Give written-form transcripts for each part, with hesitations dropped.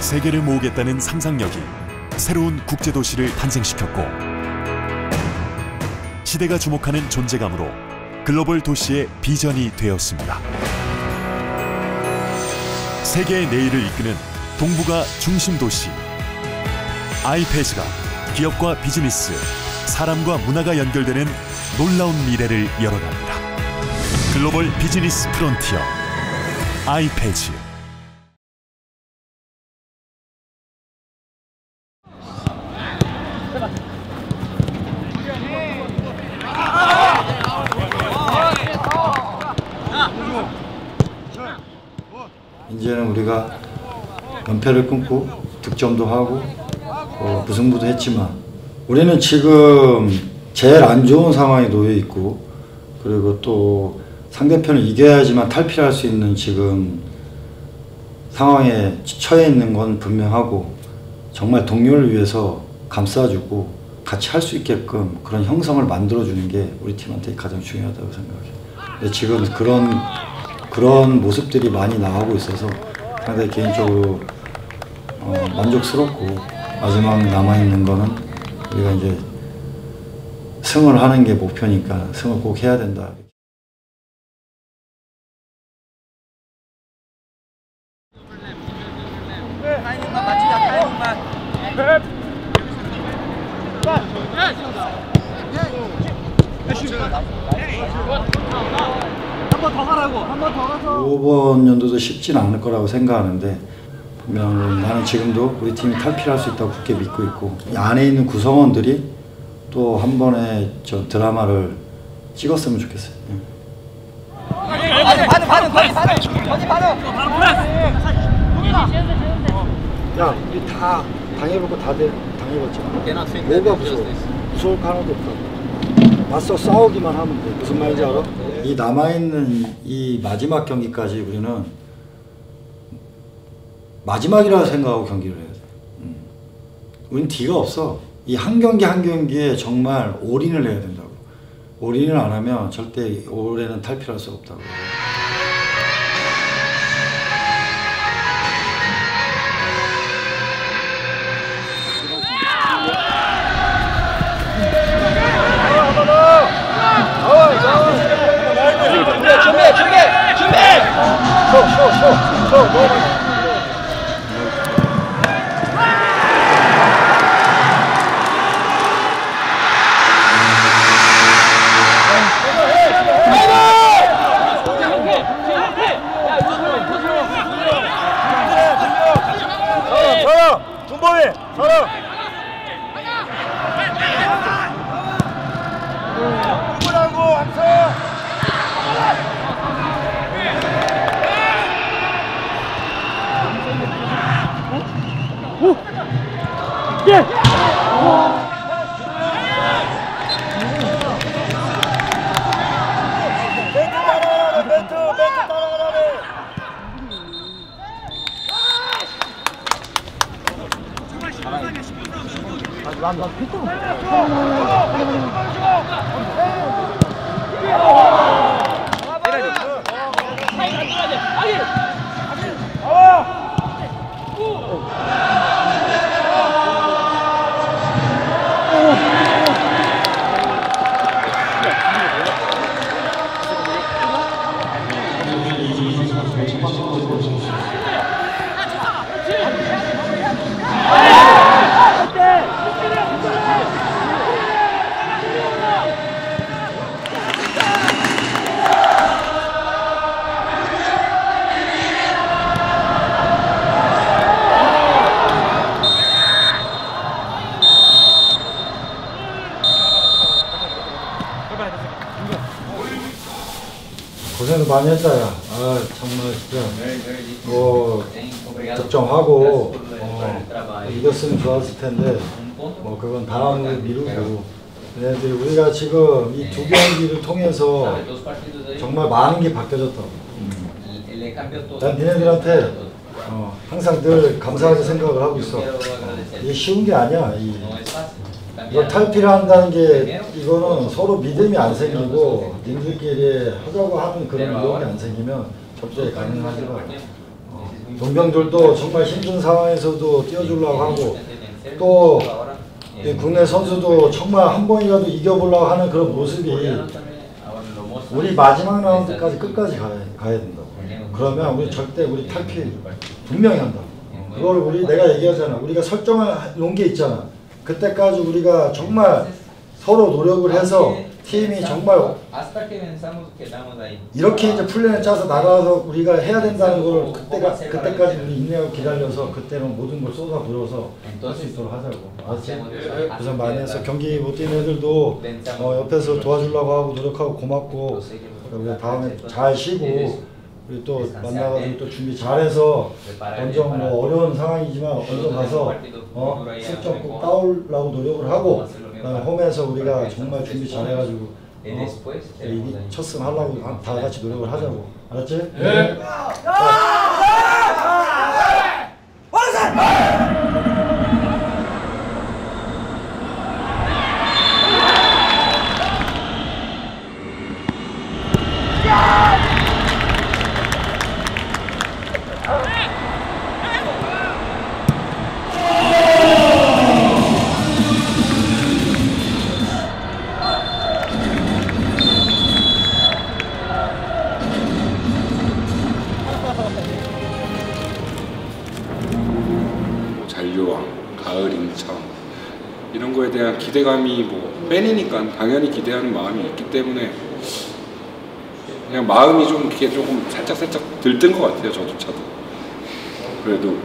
세계를 모으겠다는 상상력이 새로운 국제도시를 탄생시켰고, 시대가 주목하는 존재감으로 글로벌 도시의 비전이 되었습니다. 세계의 내일을 이끄는 동북아 중심 도시 아이패즈가 기업과 비즈니스, 사람과 문화가 연결되는 놀라운 미래를 열어갑니다. 글로벌 비즈니스 프론티어 아이패즈. 이제는 우리가 연패를 끊고 득점도 하고 무승부도 했지만 우리는 지금 제일 안 좋은 상황에 놓여 있고, 그리고 또 상대편을 이겨야지만 탈피할 수 있는 지금 상황에 처해 있는 건 분명하고, 정말 동료를 위해서 감싸주고 같이 할 수 있게끔 그런 형성을 만들어주는 게 우리 팀한테 가장 중요하다고 생각해요. 근데 지금 그런 모습들이 많이 나오고 있어서 상당히 개인적으로 만족스럽고, 마지막 남아있는 거는 우리가 이제 승을 하는 게 목표니까 승을 꼭 해야 된다. 타이밍만 맞추자, 타이밍만. 한 번 더 가라고, 한 번 더 가서. 이번 연도도 쉽지는 않을 거라고 생각하는데, 분명 나는 지금도 우리 팀이 탈피할 수 있다고 굳게 믿고 있고, 이 안에 있는 구성원들이 또 한 번의 저 드라마를 찍었으면 좋겠어요. 야, 우리 다 당해보고 다들 당해봤잖아. 뭐가 무서워? 무서울 거 하나도 없다고. 맞서 싸우기만 하면 돼. 무슨 말인지 알아? 이 남아있는 이 마지막 경기까지 우리는 마지막이라고 생각하고 경기를 해야 돼. 우린 D가 없어. 이 한 경기 한 경기에 정말 올인을 해야 된다고. 올인을 안 하면 절대 올해는 탈피할 수 없다고. 준비! 준범이! 서로! 구분하고 항상! 예! 멘트 따라가라네! 고생을 많이 했다, 야. 아, 정말 진짜 뭐 득점하고 이겼으면 좋았을 텐데 뭐 그건 다음으로 미루고, 얘네들이 우리가 지금 이 두 경기를 통해서 정말 많은 게 바뀌어졌다고. 난 니네들한테 항상 늘 감사하게 생각을 하고 있어. 이게 쉬운 게 아니야. 이거 탈피를 한다는 게, 이거는 서로 믿음이 안 생기고 님들끼리 하자고 하는 그런 의욕이 안 생기면 절대 가능하지가 용병들도 정말 힘든 상황에서도 뛰어주려고 하고 또 국내 선수도 정말 한 번이라도 이겨보려고 하는 그런 모습이 우리 마지막 라운드까지 끝까지 가야 된다고. 그러면 우리 절대 우리 탈피 분명히 한다고. 그걸 내가 얘기하잖아. 우리가 설정해 놓은 게 있잖아. 그때까지 우리가 정말 서로 노력을 해서 팀이 정말 이렇게 이제 플랜을 짜서 나가서 우리가 해야 된다는 걸 그때까지 우리 인내하고 기다려서 그때는 모든 걸 쏟아 부어서 할 수 있도록 하자고. 알았지? 그래서 많이 해서 경기 못 뛰는 애들도 옆에서 도와주려고 하고 노력하고 고맙고 우리 다음에 잘 쉬고 우리 또 만나가지고 또 준비 잘해서 언정 뭐 어려운 상황이지만 언정 가서 실점 꼭 따오려고 노력을 하고 그다음에 홈에서 우리가 정말 준비 잘해가지고 첫 승 하려고 다 같이 노력을 하자고. 알았지? 네. 잔류왕, 가을 인천 이런 거에 대한 기대감이 뭐 팬이니까 당연히 기대하는 마음이 있기 때문에 그냥 마음이 좀 이렇게 조금 살짝 들뜬 것 같아요. 저조차도. 그래도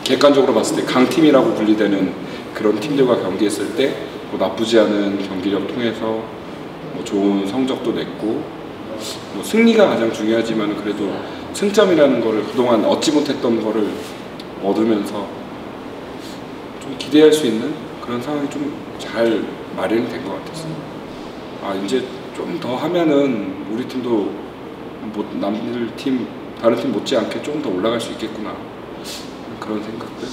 객관적으로 봤을 때 강팀이라고 분리되는 그런 팀들과 경기했을 때 뭐 나쁘지 않은 경기력 통해서 뭐 좋은 성적도 냈고 뭐 승리가 가장 중요하지만 그래도 승점이라는 거를 그동안 얻지 못했던 거를 얻으면서 좀 기대할 수 있는 그런 상황이 좀 잘 마련이 된 것 같았어요. 아 이제 좀 더 하면은 우리 팀도 뭐 남들 팀 다른 팀 못지않게 좀 더 올라갈 수 있겠구나 그런 생각들.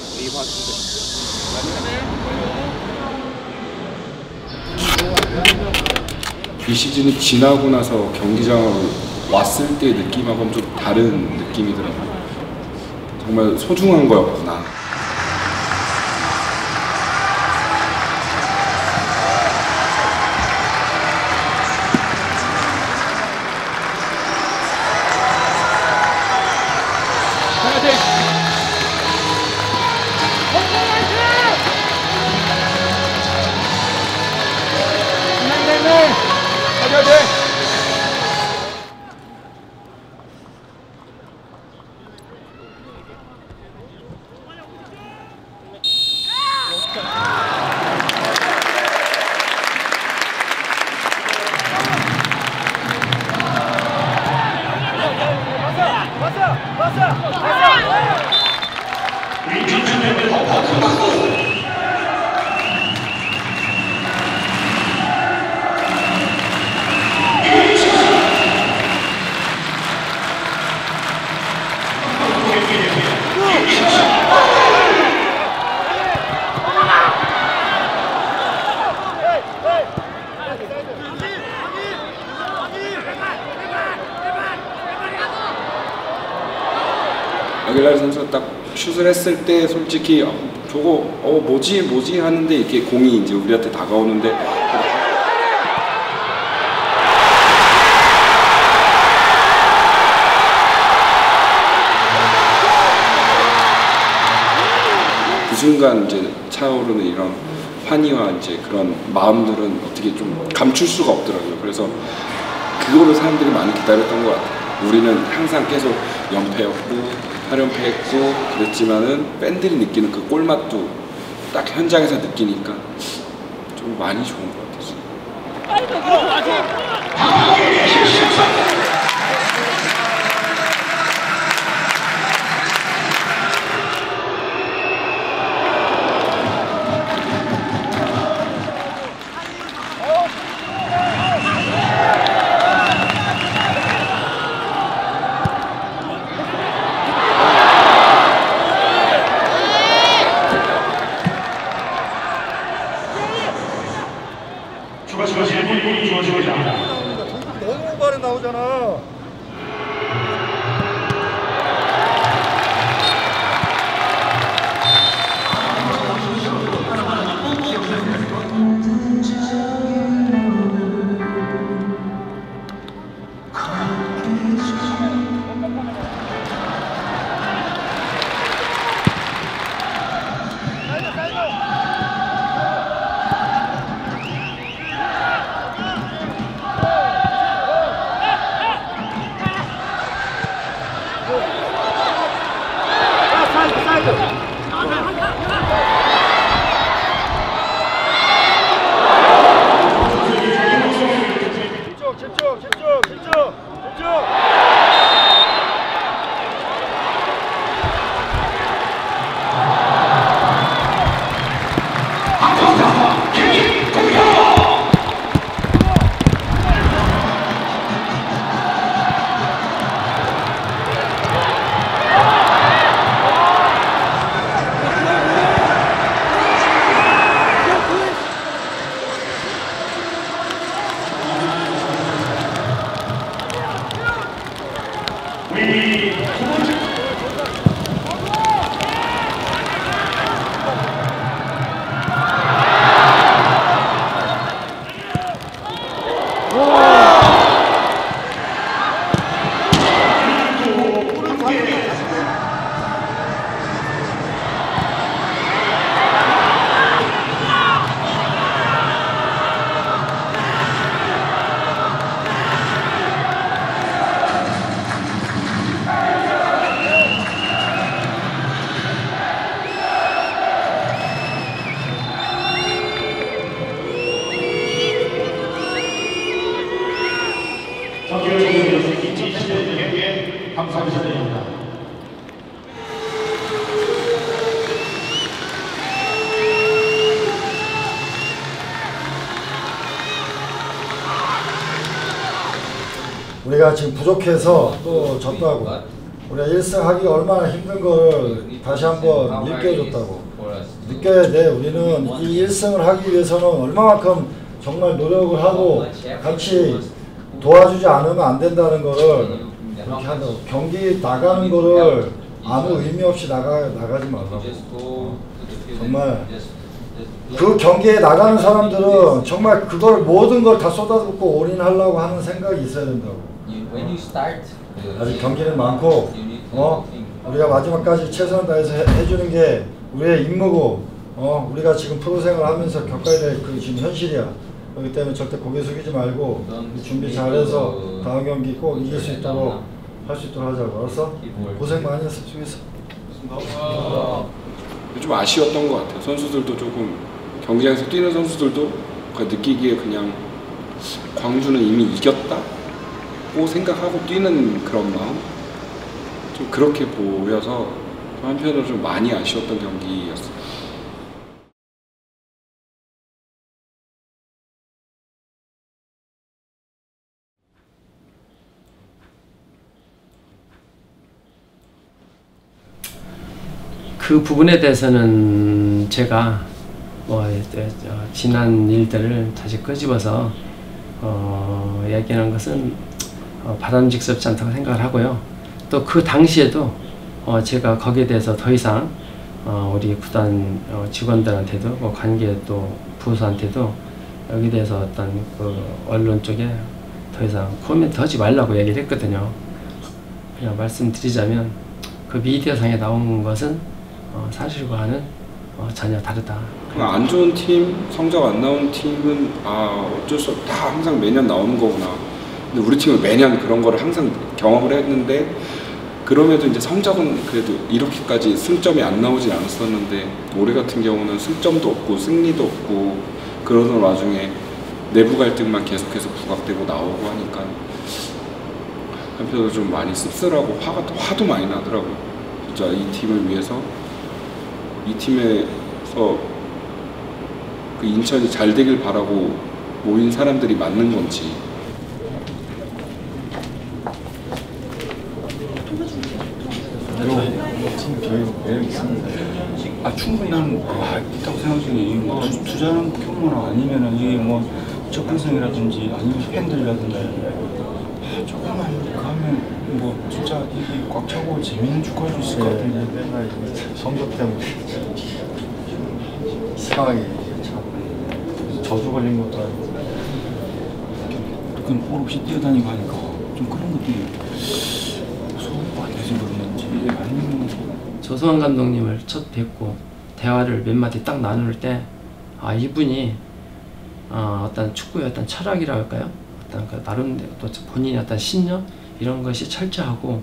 비시즌이 지나고 나서 경기장으로 왔을 때 느낌하고는 좀 다른 느낌이더라고요. 정말 소중한 거였구나. 아길라르 선수가 딱 슛을 했을 때 솔직히 저거 뭐지 하는데 이렇게 공이 이제 우리한테 다가오는데 그 순간 이제 차오르는 이런 환희와 이제 그런 마음들은 어떻게 좀 감출 수가 없더라고요. 그래서 그거를 사람들이 많이 기다렸던 것 같아요. 우리는 항상 계속 연패였고 8연패했고 그랬지만은 팬들이 느끼는 그 꼴맛도 딱 현장에서 느끼니까 좀 많이 좋은 것 같았어요. 너무 오바를 나오잖아. 집중. 우리가 지금 부족해서 또 졌다고, 우리가 1승 하기가 얼마나 힘든 걸 다시 한번 느껴줬다고. 느껴야 돼. 우리는 이 1승을 하기 위해서는 얼마만큼 정말 노력을 하고 같이 도와주지 않으면 안 된다는 거를 그렇게 한다고. 경기 나가는 거를 아무 의미 없이 나가지 말라고. 정말 그 경기에 나가는 사람들은 정말 그걸 모든 걸 다 쏟아붓고 올인하려고 하는 생각이 있어야 된다고. 아직 경기는 많고 우리가 마지막까지 최선을 다해서 해주는 게 우리의 임무고 우리가 지금 프로생활 하면서 겪어야 될 그 지금 현실이야. 그렇기 때문에 절대 고개 숙이지 말고 준비 잘해서 다음 경기 꼭 이길 수 있도록 할 수 있도록 하자고. 알았어? 고생 많이 했어. 수고했어. 좀 아쉬웠던 것 같아요. 선수들도 조금 경기장에서 뛰는 선수들도 느끼기에 그냥 광주는 이미 이겼다고 생각하고 뛰는 그런 마음, 좀 그렇게 보여서 한편으로 좀 많이 아쉬웠던 경기였어요. 그 부분에 대해서는 제가 지난 일들을 다시 끄집어서 얘기하는 것은 바람직스럽지 않다고 생각을 하고요. 또 그 당시에도 제가 거기에 대해서 더 이상 우리 구단 직원들한테도 관계 또 부서한테도 여기에 대해서 어떤 그 언론 쪽에 더 이상 코멘트 하지 말라고 얘기를 했거든요. 그냥 말씀드리자면 그 미디어상에 나온 것은 사실과는 전혀 다르다. 안 좋은 팀, 성적 안 나온 팀은 어쩔 수 없다, 항상 매년 나오는 거구나. 근데 우리 팀은 매년 그런 거를 항상 경험을 했는데, 그럼에도 이제 성적은 그래도 이렇게까지 승점이 안 나오진 않았었는데, 올해 같은 경우는 승점도 없고 승리도 없고 그러는 와중에 내부 갈등만 계속해서 부각되고 나오고 하니까 한편으로 좀 많이 씁쓸하고 화도 많이 나더라고요. 진짜 이 팀을 위해서, 이 팀에서 그 인천이 잘 되길 바라고 모인 사람들이 맞는 건지. 충분히 나는 있다고 생각 중에 투자하는 규모나 아니면은 이게 접근성이라든지 아니면 팬들이라든지 조금만 이렇게 하면 진짜 이게 꽉 차고 재밌는 축구할 수 있을 것 같은데. 맨날 성적 때문에 이상하게 참 저주 걸린 것도 아니고 그건 볼 없이 뛰어다니고 하니까 좀 그런 것들이 소모가 돼서 그런지 아니면 조성환 감독님을 첫 뵙고 대화를 몇 마디 딱 나눌 때 이분이 어떤 축구의 어떤 철학이라고 할까요? 어떤 그 나름대로 또 본인의 어떤 신념 이런 것이 철저하고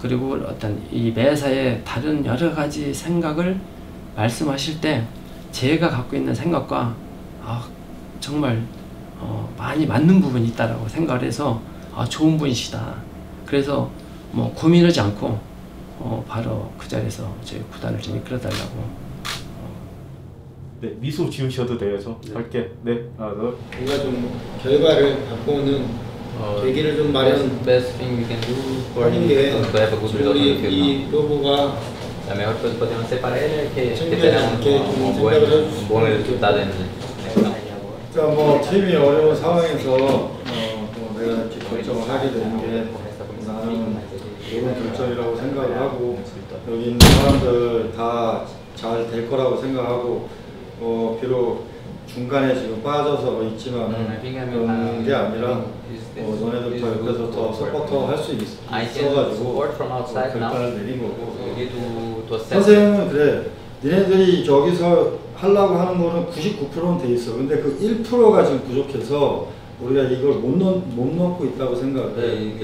그리고 어떤 이 매사에 다른 여러 가지 생각을 말씀하실 때 제가 갖고 있는 생각과 정말 많이 맞는 부분이 있다라고 생각을 해서 좋은 분이시다. 그래서 뭐 고민하지 않고 바로 그 자리에서 저희 구단을 좀 이끌어달라고. 네, 미소 지으셔도 돼서 할게. 네, 하나, 둘. 뭔가 좀 결과를 바꾸는 계기를 좀 마련하는 게 우리 이 로보가 La mejor cosa que podemos hacer para él es que tenga un buen resultado en el 자, 뭐 팀이 어려운 상황에서 뭐 내가 이렇게 결정을 하게 되는 게 나는 좋은 결정이라고 생각을 하고 여기 있는 사람들 다 잘 될 거라고 생각하고 비록 중간에 지금 빠져서 있지만 그런 게 아니라 너네들 더 옆에서 더 서포터 할 수 있어가지고 결단을 내린 거고 선생님은 그래 니네들이 저기서 하려고 하는 거는 99%는 돼 있어. 근데 그 1%가 지금 부족해서 우리가 이걸 못 넣고 있다고 생각해.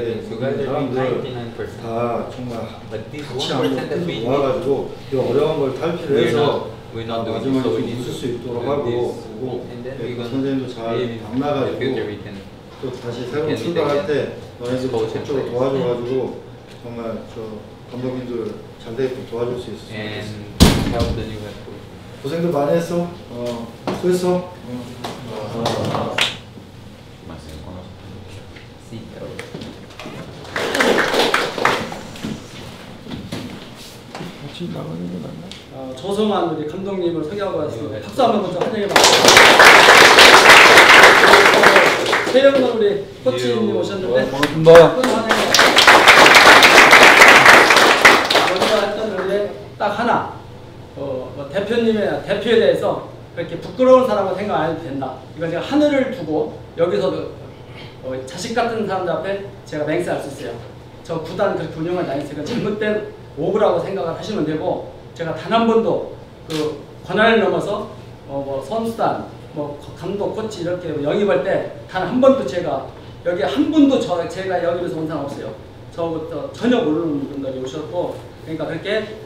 사람들 다 정말 같이 한번 모아가지고 이 어려운 걸 탈피를 해서 마지막에 좀 웃을 수 있도록 하고 선생님도 잘 당나가지고 또 다시 새로운 출발할 때 너네들 적극적으로 도와줘가지고 정말 저 감독님들 잘 되게끔 도와줄 수 있었으면 좋겠어. 고생도 많이 했어. 수고했어. 조성환 우리 감독님을 소개하고 왔습니다. 박수 한번 먼저 환영해봤습니다. 최영근 우리 코치님 오셨는데 반갑습니다. 먼저 했던 노래 딱 하나. 뭐 대표님의 대표에 대해서 그렇게 부끄러운 사람은 생각 안 해도 된다. 이건 제가 하늘을 두고 여기서도 자식 같은 사람들 앞에 제가 맹세할 수 있어요. 저 구단 그렇게 운영을 다녔으니까 잘못된 오브라고 생각을 하시면 되고 제가 단 한 번도 그 권한을 넘어서 뭐 선수단, 뭐 감독, 코치 이렇게 영입할 때 단 한 번도 제가 여기 한 분도 제가 여기서 온 사람 없어요. 저부터 전혀 모르는 분들이 오셨고 그러니까 그렇게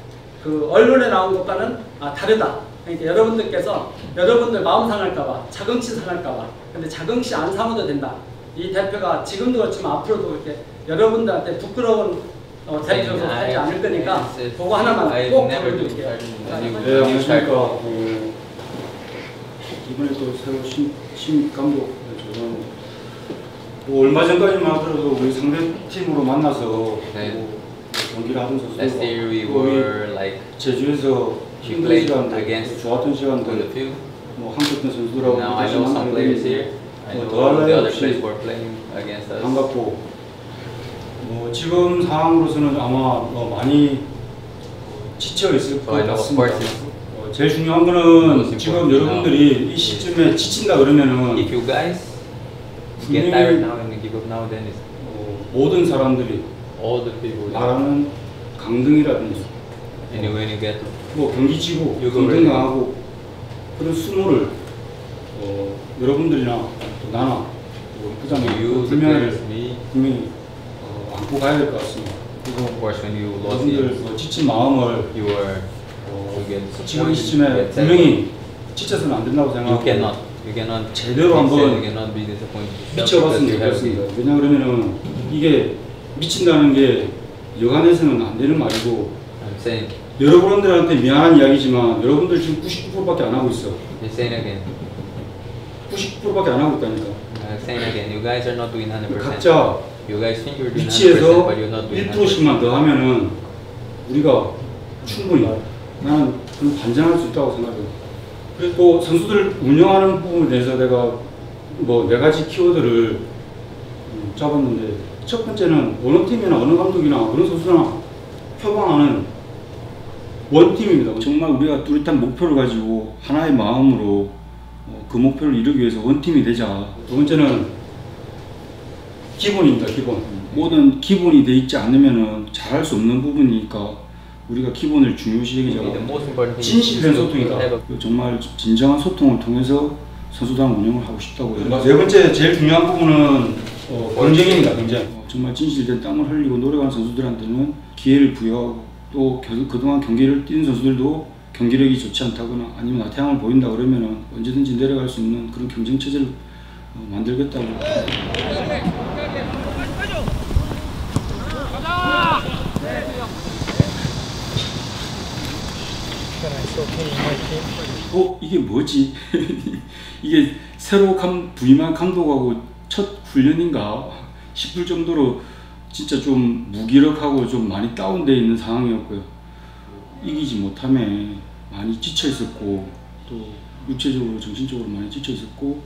그 언론에 나온 것과는 다르다. 그러니까 여러분들께서 여러분들 마음 상할까봐 자긍심 상할까봐 근데 자긍심 안 삼아도 된다. 이 대표가 지금도 그렇지만 앞으로도 그렇게 여러분들한테 부끄러운 대표로 하지 않을 거니까 그거 하나만 꼭 보여드릴게요. 네, 안녕하십니까. 이번에 또 새로 신입 감독 뭐 얼마 전까지만 하더라도 우리 상대 팀으로 만나서 경기를 하던 선수들 제주에서 힘든 시간들, 좋았던 시간들 뭐 한국 선수들하고 다시 만나는데 더할 나위 없이 반갑고 지금 상황으로서는 아마 많이 지쳐 있을 것 같습니다. 제일 중요한 거는 지금 여러분들이 이 시점에 지친다 그러면은 분명히 모든 사람들이 말하는 강등이라든지 뭐 경기 지고 강등당하고 그런 수모를 여러분들이나 또 나나 부장님 분명히 안고 가야 될 것 같습니다. 그리고 여러분들 지친 마음을 지금 이 시점에 분명히 지쳐서는 안 된다고 생각하고 제대로 한번 미쳐봤으면 좋겠습니다. 왜냐 그러면은 이게 미친다는 게 여간해서는 안 되는 말이고 여러분들한테 미안한 이야기지만 여러분들 지금 99%밖에 안 하고 있어. 99%밖에 안 하고 있다니까. 각자 위치에서 1%씩만 더 하면은 우리가 충분히 나는 그런 반전할 수 있다고 생각해요. 그리고 선수들 운영하는 부분에 대해서 내가 뭐 4가지 키워드를 잡았는데 첫 번째는 어느 팀이나 어느 감독이나 어느 선수나 표방하는 원팀입니다. 정말 우리가 뚜렷한 목표를 가지고 하나의 마음으로 그 목표를 이루기 위해서 원팀이 되자. 두 번째는 기본입니다. 기본. 모든 기본이 돼 있지 않으면 잘할 수 없는 부분이니까 우리가 기본을 중요시 여기자고 진실된 소통이다. 정말 진정한 소통을 통해서 선수단 운영을 하고 싶다고 해요. 네 번째 제일 중요한 부분은 경쟁입니다. 경쟁. 정말 진실된 땀을 흘리고 노력한 선수들한테는 기회를 부여하고 또 그동안 경기를 뛴 선수들도 경기력이 좋지 않다거나 아니면 나태함을 보인다 그러면 언제든지 내려갈 수 있는 그런 경쟁 체제를 만들겠다고. 이게 뭐지? 이게 새로 부임한 감독하고 첫 훈련인가 싶을 정도로 진짜 좀 무기력하고 좀 많이 다운되어 있는 상황이었고요. 이기지 못함에 많이 지쳐 있었고 또 육체적으로 정신적으로 많이 지쳐 있었고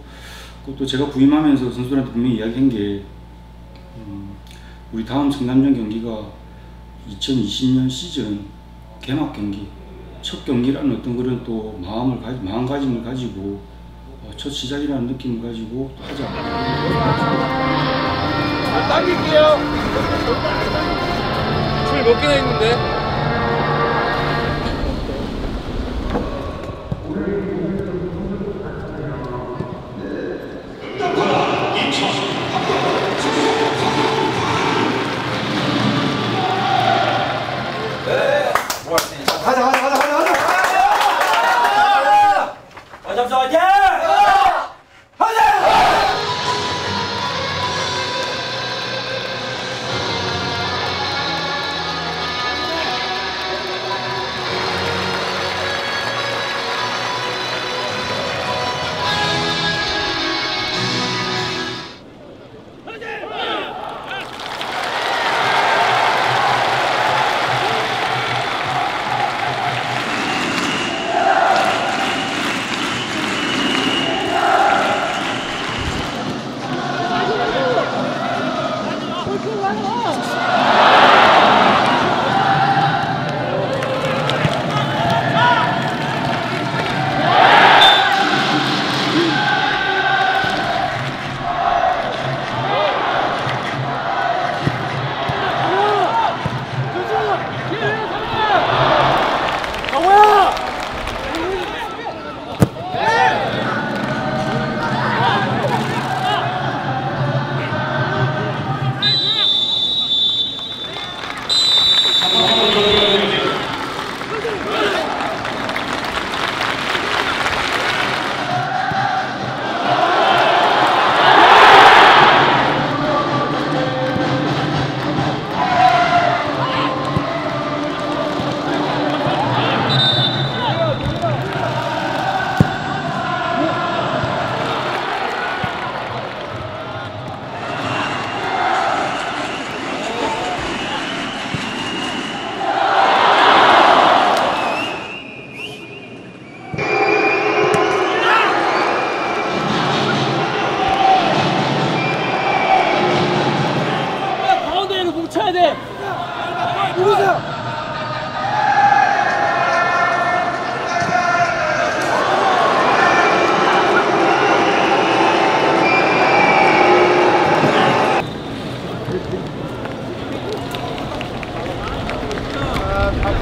또 제가 부임하면서 선수들한테 분명히 이야기한 게 우리 다음 성남전 경기가 2020년 시즌 개막 경기 첫 경기라는 어떤 그런 또 마음가짐을 가지고 첫 시작이라는 느낌을 가지고 하자. 당길게요. 줄 몇 개나 있는데?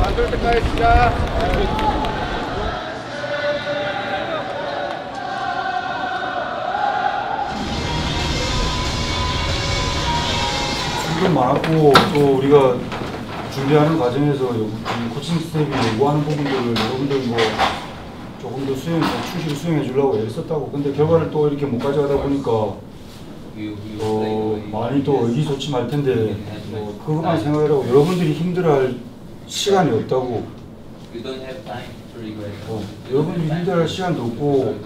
만들 때까지 시작. 수고 많았고 또 우리가 준비하는 과정에서 코칭 스텝이 요구하는 부분들을 여러분들 뭐 조금 더 충실히 수행해 주려고 애썼다고. 근데 결과를 또 이렇게 못 가져가다 보니까 많이 또 의기소침할 텐데 그것만 생각하라고. 여러분들이 힘들어할 시간이 없다고. 여러분들이 힘들어할 시간도 없고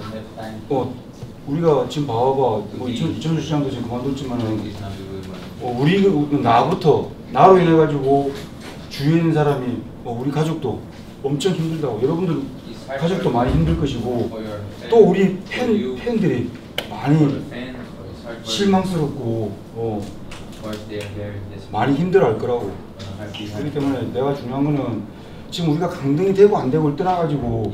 우리가 지금 봐봐. 이천수 시장도 지금 그만뒀지만은 나로 인해 가지고 주위에 있는 사람이 우리 가족도 엄청 힘들다고. 여러분들 가족도 많이 힘들 것이고 또 우리 팬들이 많이 실망스럽고 많이 힘들어할 거라고. 그렇기 때문에 내가 중요한 거는 지금 우리가 강등이 되고 안 되고를 떠나가지고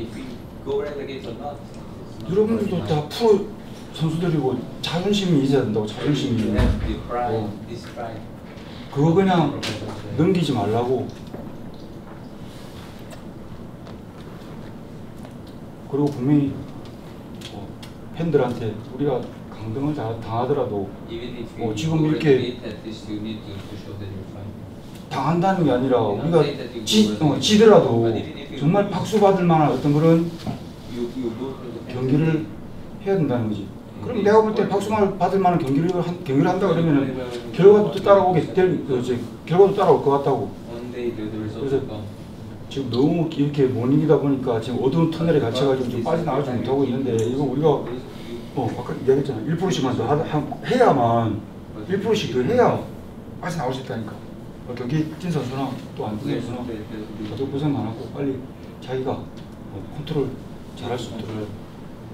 여러분들도 다 프로 선수들이고 자존심이 있어야 된다고. 자존심이. 그거 그냥 넘기지 말라고. 그리고 분명히 팬들한테 우리가 강등을 당하더라도 지금 이렇게 당한다는 게 아니라 우리가 지더라도 정말 박수 받을 만한 어떤 그런 경기를 해야 된다는 거지. 그럼 내가 볼 때 박수만 받을 만한 경기를 한다 그러면은 결과도 결과도 따라올 것 같다고. 그래서 지금 너무 이렇게 못 이기다 보니까 지금 어두운 터널에 갇혀가지고 좀 빠져나가지 못하고 있는데, 이거 우리가 아까 얘기했잖아. 1%씩만 더 해야만 1%씩 더 해야 빠져나올 수 있다니까. 경기 찐 선수나 또 안 뛴 선수나 다들 고생만 하고 빨리 자기가 컨트롤 잘할 수 있도록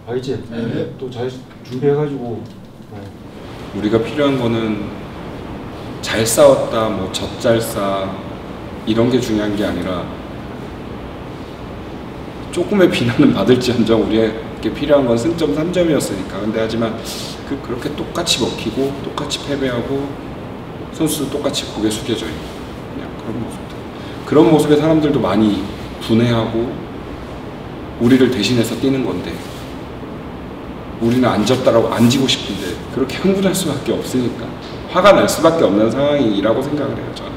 알겠지? 네. 또 잘 준비해가지고. 우리가 필요한 거는 잘 싸웠다, 뭐 젖잘싸 이런 게 중요한 게 아니라 조금의 비난은 받을지언정 우리에게 필요한 건 승점 3점이었으니까. 근데 하지만 그렇게 똑같이 먹히고 똑같이 패배하고 선수도 똑같이 고개 숙여져 있고 그냥 그런 모습에 사람들도 많이 분해하고 우리를 대신해서 뛰는 건데, 우리는 안 졌다라고 안 지고 싶은데 그렇게 흥분할 수밖에 없으니까 화가 날 수밖에 없는 상황이라고 생각을 해요, 저는.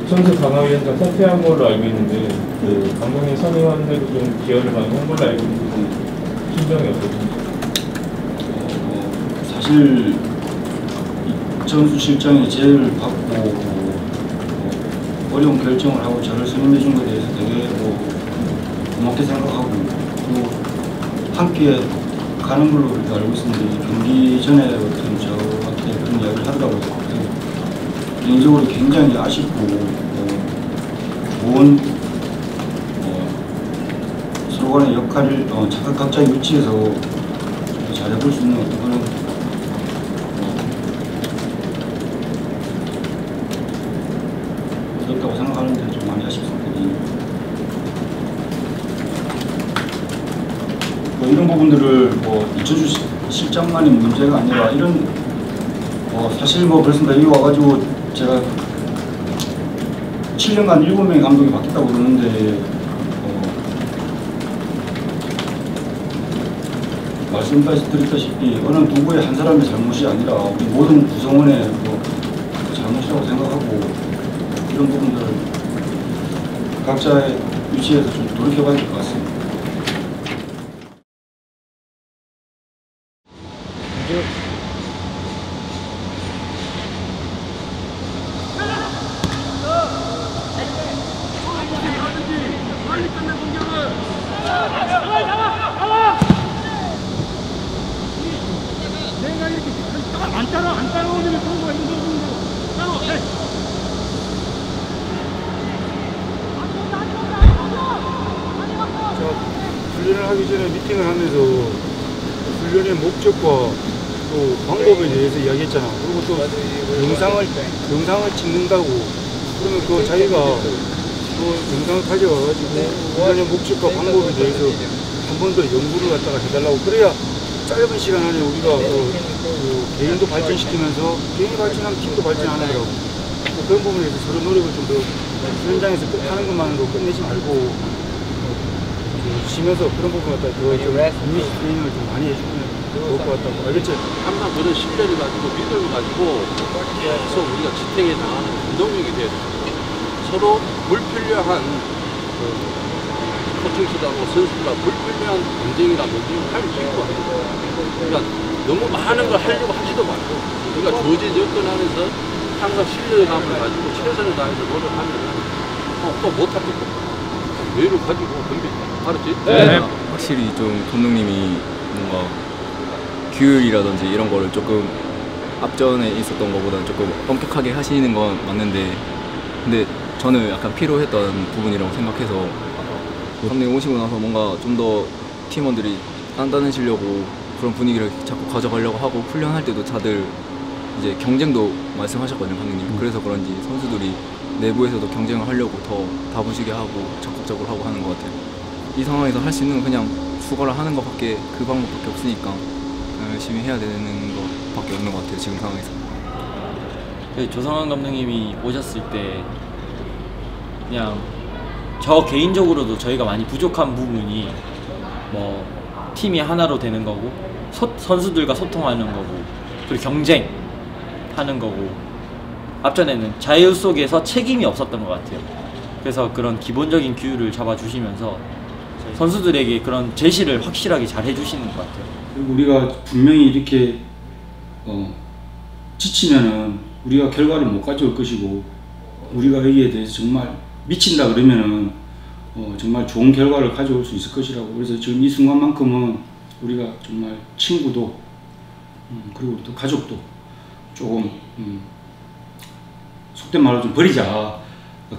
선수 강화위원장 사퇴한 걸로 알고 있는데 감독님 선임하는데도 좀 기여를 많이 한 걸로 알고 있는데 심정이 어떠신지? 사실 이천수 실장이 제일 받고 어려운 결정을 하고 저를 선임해 준 것에 대해서 되게 고맙게 생각하고, 또 함께 가는 걸로 우리가 알고 있었는데 경기 전에 어떤 저한테 그런 이야기를 하더라고요. 개인적으로 굉장히 아쉽고 좋은 서로 간의 역할을 각자의 위치에서 잘해볼 수 있는 어떤 그런 어렵다고 생각하는데 좀 많이 아쉽습니다. 이런 부분들을 이천수 실장만의 문제가 아니라 이런 사실 그렇습니다. 여기 와가지고 제가 7년간 7명의 감독이 바뀌었다고 그러는데 말씀까지 드렸다시피 어느 누구의 한 사람의 잘못이 아니라 우리 모든 구성원의 잘못이라고 생각하고, 이런 부분들을 각자의 위치에서 좀 돌이켜봐야 될 것 같습니다. 안 따라오면 그런 거 있는 훈련을 하기 전에 미팅을 하면서 훈련의 목적과 또 방법에 대해서 이야기했잖아. 그리고 또 영상을 찍는다고 그러면 그 자기가 또 영상을 가져와가지고 훈련의 목적과 방법에 대해서 한 번 더 연구를 갖다가 해달라고. 그래야 짧은 시간 안에 우리가 개인도 발전시키면서 개인이 발전하면 팀도 발전하는 거라고. 그런 부분에서 서로 노력을 좀 더 현장에서 하는 것만으로 끝내지 말고 쉬면서 그런 부분 갖다 더 이미지 트레이닝을 좀 많이 해주면 좋을 것 같다고. 알겠지? 항상 그런 신뢰를 가지고 믿음을 가지고 계속 우리가 지탱해 나가는 운동력이 돼야 됩니다. 서로 불필요한 코칭수하고 선수들과 불필요한 경쟁이나 논쟁을 할 이유가 없어요. 그러니까 너무 많은 걸 하려고 하지도 말고 우리가 주어진 여건 안에서 항상 신뢰감을 가지고 최선을 다해서 노력하면 또 못할 게 없고 여유를 가지고 덤빈다. 알았지? 네. 확실히 좀 감독님이 뭔가 규율이라든지 이런 거를 조금 앞전에 있었던 것보다는 조금 엄격하게 하시는 건 맞는데, 근데 저는 약간 필요했던 부분이라고 생각해서 감독님 오시고 나서 뭔가 좀 더 팀원들이 단단해지려고 그런 분위기를 자꾸 가져가려고 하고, 훈련할 때도 다들 이제 경쟁도 말씀하셨거든요, 감독님. 그래서 그런지 선수들이 내부에서도 경쟁을 하려고 더 다부지게 하고 적극적으로 하고 하는 것 같아요. 이 상황에서 할 수 있는 건 그냥 수거를 하는 것밖에, 그 방법밖에 없으니까 열심히 해야 되는 것밖에 없는 것 같아요, 지금 상황에서. 조성환 감독님이 오셨을 때 그냥 저 개인적으로도 저희가 많이 부족한 부분이 뭐 팀이 하나로 되는 거고 선수들과 소통하는 거고, 그리고 경쟁하는 거고, 앞전에는 자유 속에서 책임이 없었던 것 같아요. 그래서 그런 기본적인 규율을 잡아주시면서 선수들에게 그런 제시를 확실하게 잘 해주시는 것 같아요. 그리고 우리가 분명히 이렇게 지치면은 우리가 결과를 못 가져올 것이고, 우리가 여기에 대해서 정말 미친다 그러면은 정말 좋은 결과를 가져올 수 있을 것이라고. 그래서 지금 이 순간만큼은 우리가 정말 친구도 그리고 또 가족도 조금 속된 말로 좀 버리자.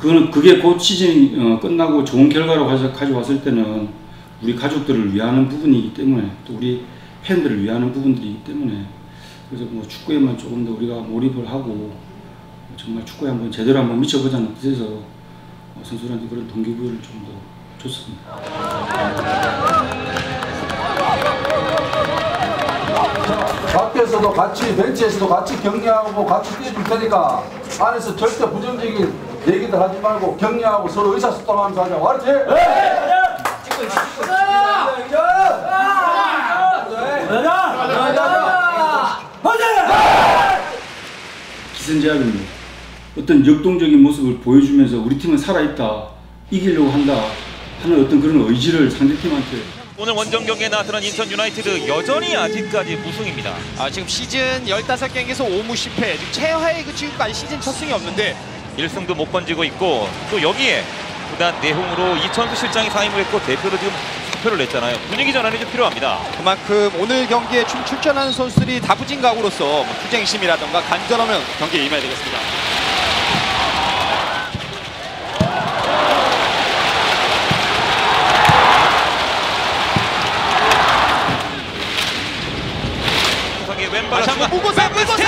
그게 곧 시즌이 끝나고 좋은 결과로 가져왔을 때는 우리 가족들을 위하는 부분이기 때문에, 또 우리 팬들을 위하는 부분들이기 때문에, 그래서 뭐 축구에만 조금 더 우리가 몰입을 하고 정말 축구에 한번 제대로 한번 미쳐보자는 뜻에서 선수들한테 그런 동기부여를 좀 더 줬습니다. 밖에서도 같이, 벤치에서도 같이 격려하고 같이 뛰어줄 테니까 안에서 절대 부정적인 얘기들 하지 말고 격려하고 서로 의사소통하면서 하자. 알았지? 기선제압입니다. 어떤 역동적인 모습을 보여주면서 우리 팀은 살아있다, 이기려고 한다 하는 어떤 그런 의지를 상대팀한테. 오늘 원정 경기에 나타난 인천 유나이티드 여전히 아직까지 무승입니다. 지금 시즌 15경기에서 5무 10패, 지금 최하의 그 지금까지 시즌 첫 승이 없는데 1승도 못 건지고 있고, 또 여기에 구단 내홍으로 이천수 실장이 사임을 했고 대표도 지금 사표를 냈잖아요. 분위기 전환이 좀 필요합니다. 그만큼 오늘 경기에 출전하는 선수들이 다부진 각오로서 투쟁심이라던가 간절하면 경기에 임해야 되겠습니다. 왼발 한번 보고 샌드스틱!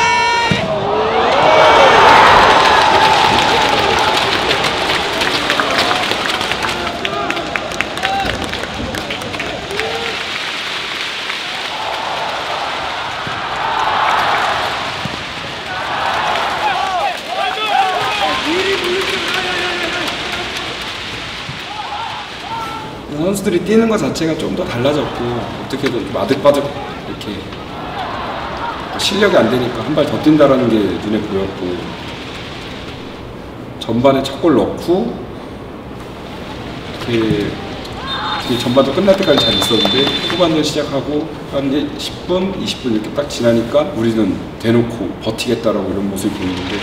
선수들이 뛰는 것 자체가 좀 더 달라졌고, 어떻게든 좀 아득바득 이렇게 실력이 안 되니까 한 발 더 뛴다라는 게 눈에 보였고, 전반에 첫 골 넣고 전반도 끝날 때까지 잘 있었는데 후반전 시작하고 한 10분, 20분 이렇게 딱 지나니까 우리는 대놓고 버티겠다라고 이런 모습이 보이는데,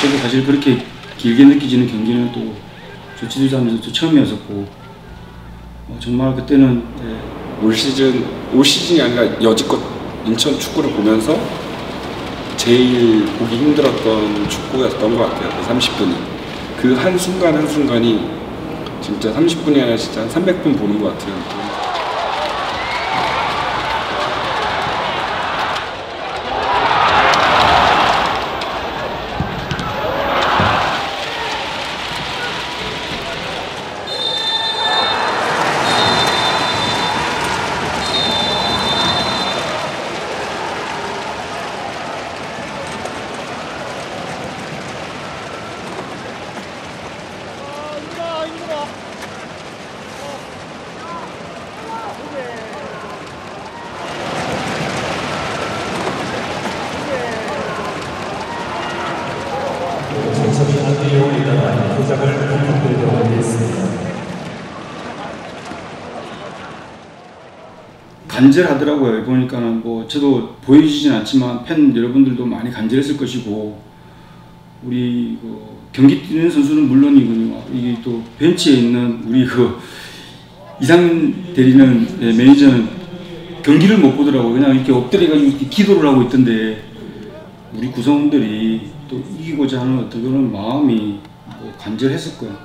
저도 사실 그렇게 길게 느껴지는 경기는 또 조치주자면서 처음이었었고, 정말 그때는 올 시즌이 아니라 여지껏 인천 축구를 보면서 제일 보기 힘들었던 축구였던 것 같아요. 그 30분이. 그 한순간 한순간이 진짜 30분이 아니라 진짜 한 300분 보는 것 같아요. 간절하더라고요. 보니까는 뭐 저도 보여지진 않지만 팬 여러분들도 많이 간절했을 것이고, 우리 경기 뛰는 선수는 물론이군요. 이게 또 벤치에 있는 우리 이상 대리는 매니저는 경기를 못 보더라고요. 그냥 이렇게 엎드려가지고 이렇게 기도를 하고 있던데, 우리 구성원들이 또 이기고자 하는 어떤 그런 마음이 뭐 간절했을 거야.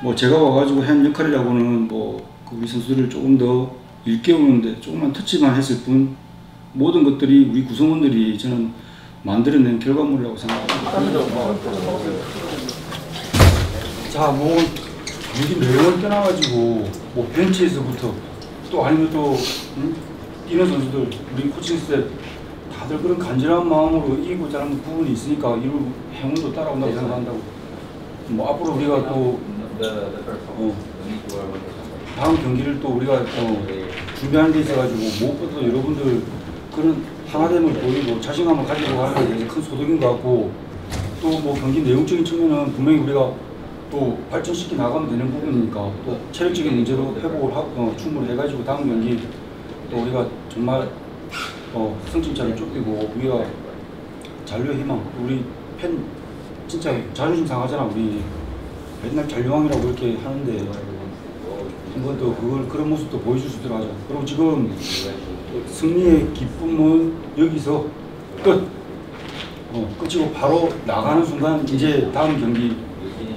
뭐 제가 와가지고 한 역할이라고는 뭐 우리 선수들을 조금 더 일깨우는데 조금만 터치만 했을 뿐 모든 것들이 우리 구성원들이 저는 만들어낸 결과물이라고 생각합니다. 자, 뭐 여기 내용을 떠나가지고 뭐 벤치에서부터 또 아니면 또 뛰는 선수들 우리 코칭 스텝 다들 그런 간절한 마음으로 이기고자 하는 부분이 있으니까 이 행운도 따라온다고 생각한다고. 뭐 앞으로 우리가 또 다음 경기를 또 우리가 준비하는 데 있어가지고 무엇보다도 여러분들 그런 하나됨을 보이고 자신감을 가지고 하는 데 대해서 큰 소득인 것 같고 또 뭐 경기 내용적인 측면은 분명히 우리가 또 발전시켜 나가면 되는 부분이니까 또 체력적인 문제로 회복을 하고 충분히 해가지고 다음 경기 또 우리가 정말 승진차를 쫓기고 우리가 잔류의 희망 우리 팬 진짜 자존심 상하잖아. 우리 맨날 잔류왕이라고 이렇게 하는데 한번 또 그런 모습도 보여줄 수 있도록 하자. 그리고 지금 승리의 기쁨은 여기서 끝. 끝이고 바로 나가는 순간 이제 다음 경기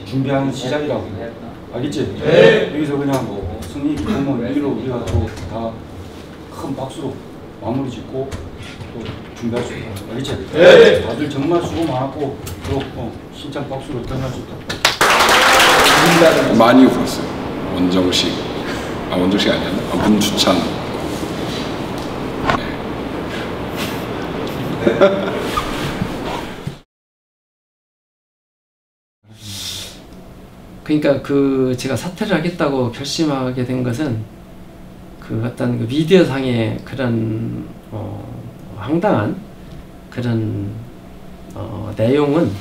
준비하는 시작이라고. 알겠지? 네. 여기서 그냥 승리의 기쁨은 여기로 우리가 또 다 큰 박수로 마무리 짓고 또 준비할 수 있다. 알겠지? 네. 다들 정말 수고 많았고 또 심장 박수로 떠날 수 있다. 많이 울었어요. 원정식 아니었나? 문주찬. 네. 그러니까 제가 사퇴를 하겠다고 결심하게 된 것은 어떤 미디어 상의 그런 황당한 그런 내용은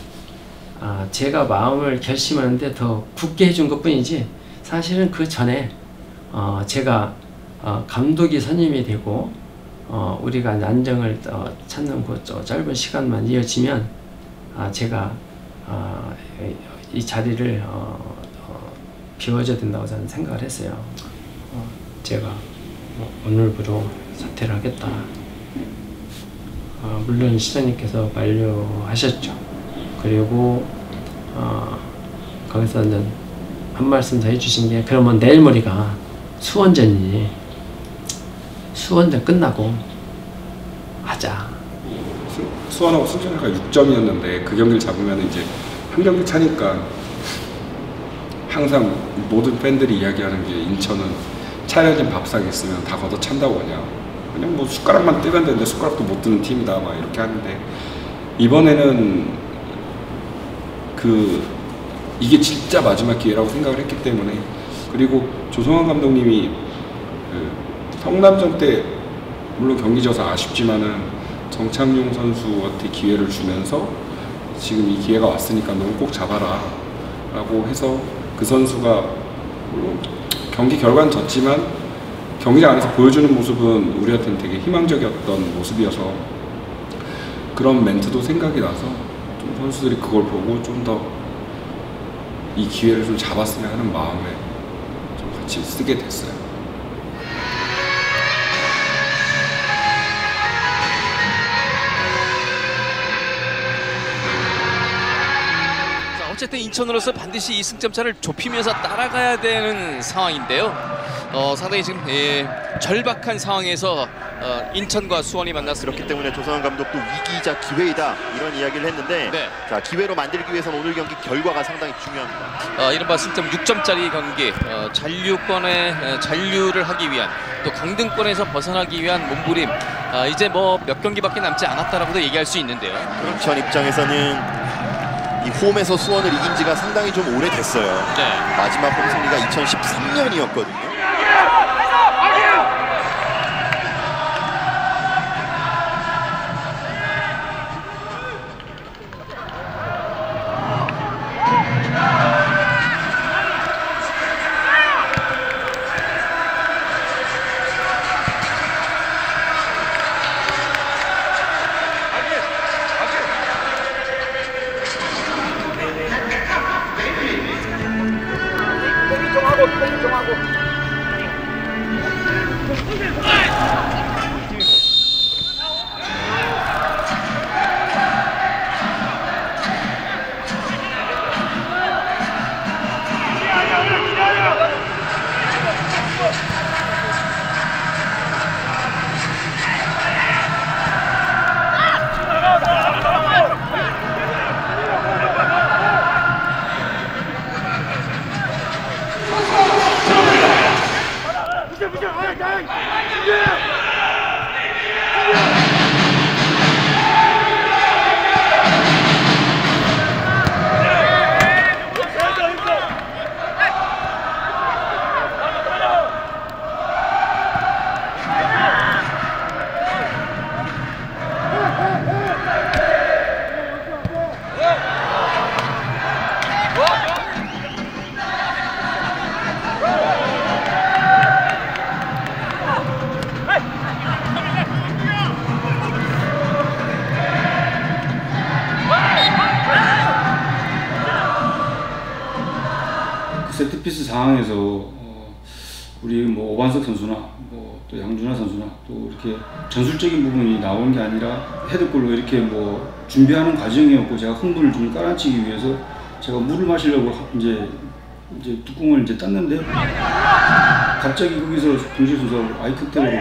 제가 마음을 결심하는데 더 굳게 해준 것뿐이지 사실은 그 전에 제가 감독이 선임이 되고 우리가 안정을 찾는 그 짧은 시간만 이어지면 제가 이 자리를 비워줘야 된다고 저는 생각을 했어요. 제가 오늘부로 사퇴를 하겠다. 물론 시장님께서 만류하셨죠. 그리고 거기서는 한 말씀 더 해주신 게 그러면 내일 모레가 수원전이니 수원전 끝나고 하자. 수원하고 승천이가 6점이었는데 그 경기를 잡으면 이제 한 경기 차니까 항상 모든 팬들이 이야기하는 게 인천은 차려진 밥상이 있으면 다 걷어 찬다고 하냐. 그냥 뭐 숟가락만 뜨면 되는데 숟가락도 못 드는 팀이다 막 이렇게 하는데 이번에는 이게 진짜 마지막 기회라고 생각을 했기 때문에 그리고 조성환 감독님이 성남전 때 물론 경기 져서 아쉽지만은 정창용 선수한테 기회를 주면서 지금 이 기회가 왔으니까 너무 꼭 잡아라 라고 해서 그 선수가 물론 경기 결과는 졌지만 경기장 안에서 보여주는 모습은 우리한테는 되게 희망적이었던 모습이어서 그런 멘트도 생각이 나서 좀 선수들이 그걸 보고 좀 더 이 기회를 좀 잡았으면 하는 마음에 좀 같이 쓰게 됐어요. 어쨌든 인천으로서 반드시 이 승점차를 좁히면서 따라가야 되는 상황인데요. 상당히 지금 절박한 상황에서 인천과 수원이 만났습니다. 그렇기 때문에 조성환 감독도 위기이자 기회이다 이런 이야기를 했는데 네. 자, 기회로 만들기 위해서는 오늘 경기 결과가 상당히 중요합니다. 이른바 승점 6점짜리 경기 잔류권에 잔류를 하기 위한 또 강등권에서 벗어나기 위한 몸부림 이제 뭐 몇 경기밖에 남지 않았다라고도 얘기할 수 있는데요. 인천 입장에서는 이 홈에서 수원을 이긴 지가 상당히 좀 오래됐어요. 네. 마지막 홈 승리가 2013년이었거든요. 좀 하고. 세트피스 상황에서 우리 뭐 오반석 선수나 뭐 또 양준하 선수나 또 이렇게 전술적인 부분이 나오는 게 아니라 헤드골로 이렇게 뭐 준비하는 과정이었고 제가 흥분을 좀 깔아치기 위해서 제가 물을 마시려고 이제 뚜껑을 이제 땄는데 갑자기 거기서 동실 선수가 아이 컨택으로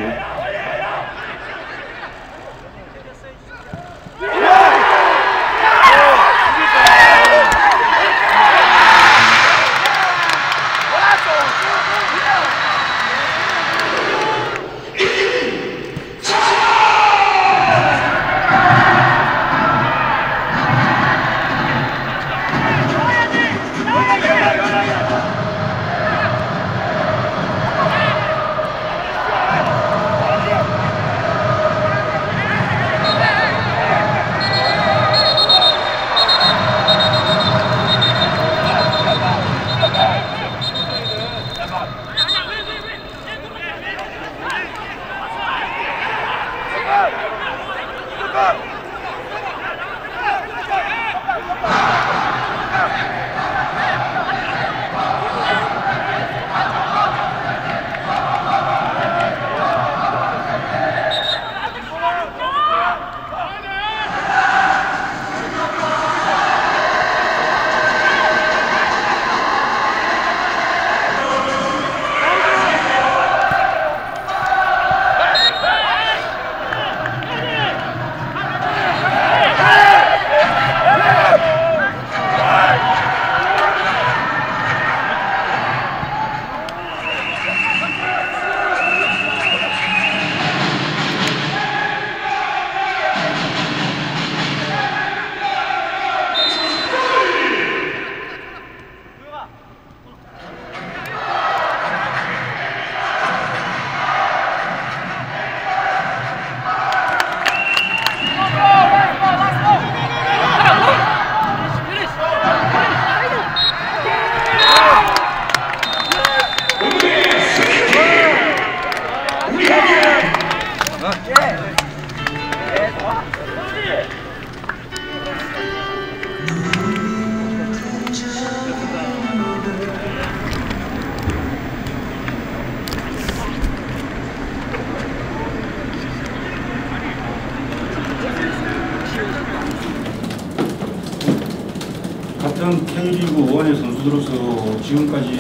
같은 K리그 1의 선수들로서 지금까지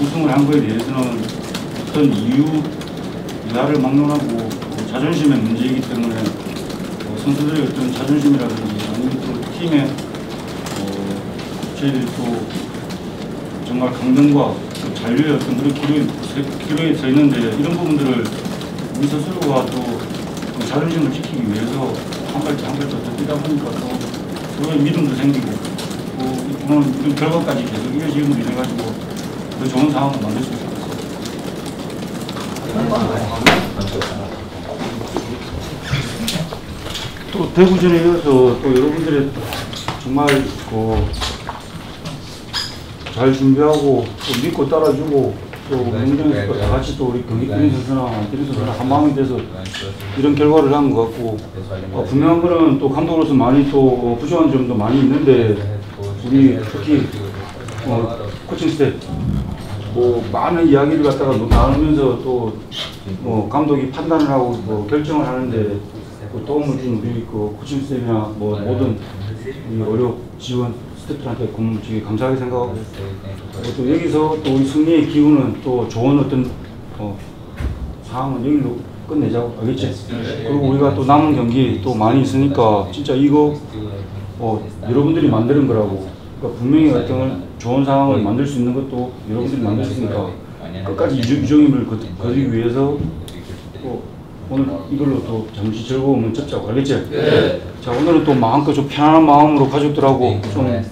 우승을 한 거에 대해서는 어떤 이하를 막론하고 자존심의 문제이기 때문에 선수들의 어떤 자존심이라든지 아니면 또 팀의 저희들이 또 정말 강등과 잔류의 어떤 그런 기로에 서 있는데 이런 부분들을 우리 스스로가 또 자존심을 지키기 위해서 한 발짝 한 발짝 더 뛰다 보니까 또 서로의 믿음도 생기고 오늘 이런 결과까지 계속 이어지는 일을 가지고 더 좋은 상황을 만들 수 있을 것 같습니다. 또 대구전에 이어서 또 여러분들의 정말 잘 준비하고 또 믿고 따라주고 또 운동에서 다 같이 또 우리 경기팀 선수나 안팀 선수나 한 마음이 돼서 이런 결과를 한 것 같고 분명한 거는 또 감독으로서 많이 또 부족한 점도 많이 있는데 우리 특히 코칭 스텝 많은 이야기를 갖다가 나누면서 또 감독이 판단을 하고 결정을 하는데 도움을 준 우리 코칭 스텝이나 모든 우리 의료 지원 스태프들한테 되게 감사하게 생각하고 또 여기서 또 우리 승리의 기운은 또 좋은 어떤 상황은 여기로 끝내자고 알겠지? 그리고 우리가 또 남은 경기 또 많이 있으니까 진짜 이거 여러분들이 만드는 거라고 그러니까 분명히 어떤 좋은 상황을 만들 수 있는 것도 여러분들이 만들 수 있으니까 끝까지 이종임을 거두기 위해서 오늘 이걸로 또 잠시 즐거움을 찾자고 알겠지? 네. 자 오늘은 또 마음껏 좀 편안한 마음으로 가족들하고 좀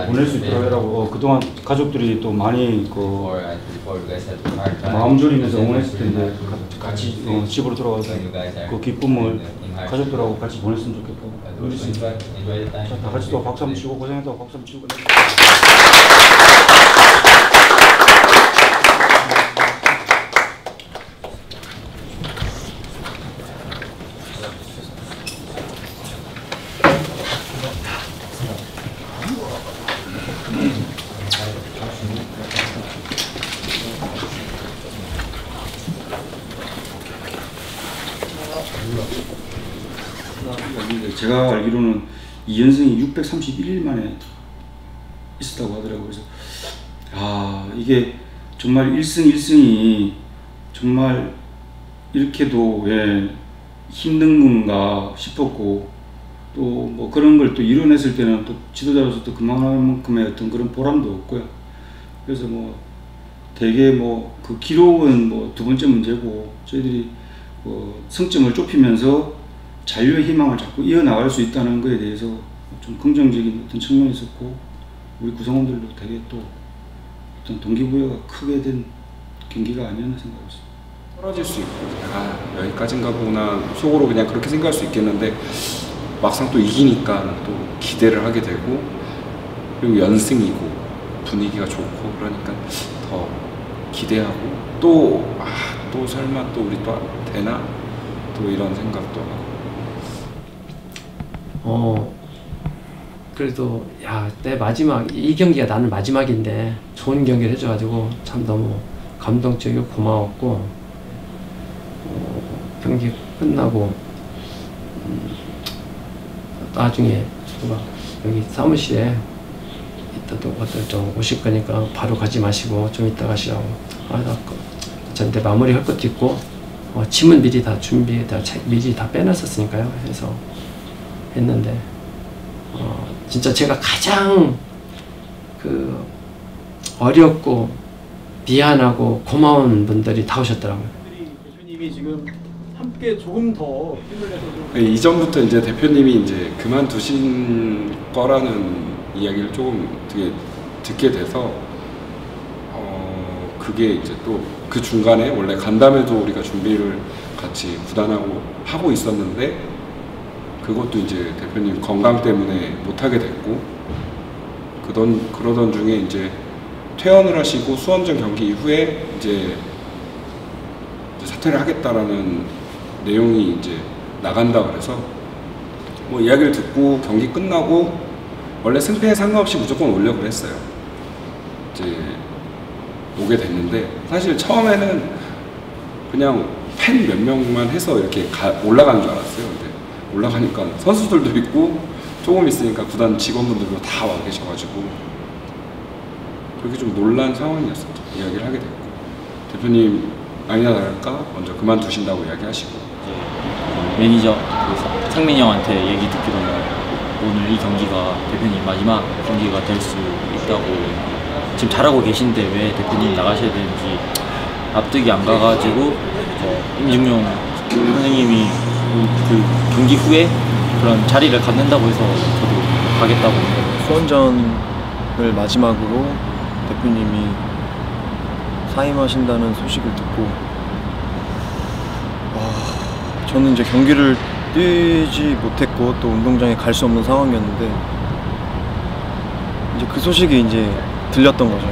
보낼 수 있도록 하라고 그동안 가족들이 또 많이 마음 졸이면서 응원했을 텐데 같이 집으로 돌아가서 그 기쁨을 가족들하고 같이 보냈으면 좋겠고 자, 다 같이 또 박수 한번 치고 고생했다고 박수 한번 치고 제가 알기로는 이현승이 631일 만에 있었다고 하더라고요. 그래서 이게 정말 1승 1승이 정말 이렇게도 힘든 건가 싶었고, 또 뭐 그런 걸 또 이뤄냈을 때는 또 지도자로서 또 그만큼의 어떤 그런 보람도 없고요. 그래서 뭐 되게 뭐 그 기록은 뭐 두 번째 문제고, 저희들이 승점을 좁히면서 잔류의 희망을 자꾸 이어나갈 수 있다는 것에 대해서 좀 긍정적인 어떤 측면이 있었고, 우리 구성원들도 되게 또 어떤 동기부여가 크게 된 경기가 아니었나 생각하고 있습니다. 떨어질 수 있고, 여기까지인가 보나 속으로 그냥 그렇게 생각할 수 있겠는데, 막상 또 이기니까 또 기대를 하게 되고, 그리고 연승이고 분위기가 좋고, 그러니까 더 기대하고, 또 설마 또 우리 또 되나? 또 이런 생각도 하고. 그래도 내 마지막 이 경기가 나는 마지막인데 좋은 경기를 해줘가지고 참 너무 감동적이고 고마웠고, 경기 끝나고 나중에 여기 사무실에 이따 또 좀 오실 거니까 바로 가지 마시고 좀 이따 가시라고. 저한테 마무리할 것도 있고, 짐은 미리 다 미리 다 빼놨었으니까요. 해서 했는데 진짜 제가 가장 어렵고 미안하고 고마운 분들이 다 오셨더라고요. 대표님이 지금 함께 조금 더 힘을 내서 좀 이전부터 이제 대표님이 이제 그만두신 거라는 이야기를 조금 되게 듣게 돼서 그게 이제 또 그 중간에 원래 간담회도 우리가 준비를 같이 구단하고 하고 있었는데, 그것도 이제 대표님 건강 때문에 못하게 됐고, 그러던 중에 이제 퇴원을 하시고 수원전 경기 이후에 이제 사퇴를 하겠다라는 내용이 이제 나간다 그래서 뭐 이야기를 듣고 경기 끝나고 원래 승패에 상관없이 무조건 오려고 했어요. 이제 오게 됐는데, 사실 처음에는 그냥 팬 몇 명만 해서 이렇게 올라가는 줄 알았어요. 근데 올라가니까 선수들도 있고 조금 있으니까 구단 직원분들도 다 와 계셔가지고 그렇게 좀 놀란 상황이었었죠. 이야기를 하게 됐고, 대표님 아니나 다를까 먼저 그만두신다고 이야기하시고, 매니저 상민이 형한테 얘기 듣기로는 오늘 이 경기가 대표님 마지막 경기가 될 수 있다고, 지금 잘하고 계신데 왜 대표님 나가셔야 되는지 납득이 안 가가지고 임중용 선생님이 그 경기 후에 그런 자리를 갖는다고 해서 저도 가겠다고. 수원전을 마지막으로 대표님이 사임하신다는 소식을 듣고 저는 이제 경기를 뛰지 못했고 또 운동장에 갈 수 없는 상황이었는데, 이제 그 소식이 이제 들렸던 거죠.